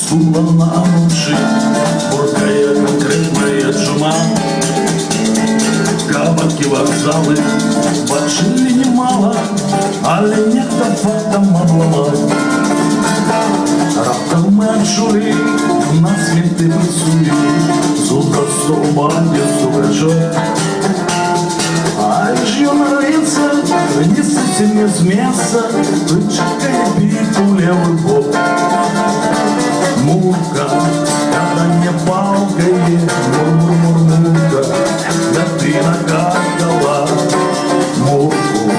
Дула на ночи, буркая конкретная чума. Кабаки, вокзалы бачили немало, але нехто фактом обламав. Раптом ми чули, нас менти присули, зубра стовбання суверчок. А ж ён рыецца, несуся не з месца, прычакае біту левый бок. Мурка, когда не палкой, мур-мур-мур-мурка, да ты накакала мурку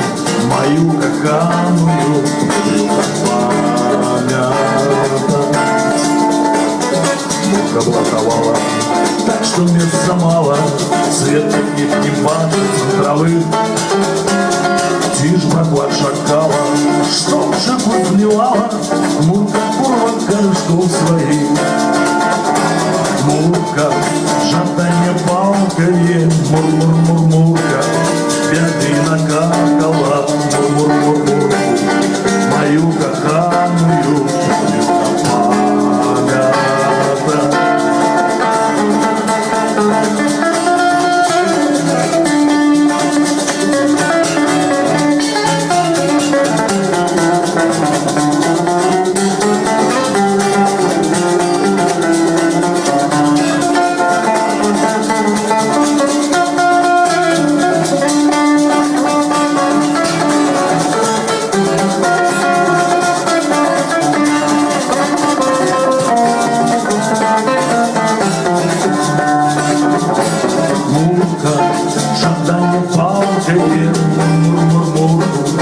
мою каканую, память. Мурка блоковала, так что места мало, свет каких не бачится травы. Тишь, братва, шакала, что же позневала, мурка порва корешков своих. Мурка, жатание палкой, мур-мур-мур-мурка, беды накакала, мур-мур-мур-мурку, мою каханую, шатание палкой, мур-мур-мурку,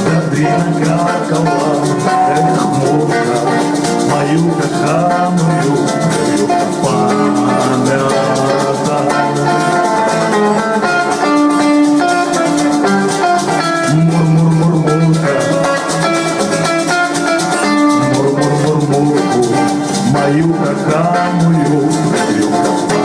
бедри накакала, эх, мурка, мою каханую, мою памята. Мур-мур-мур-мурка, мур-мур-мур-мурку, мою каханую, мою память.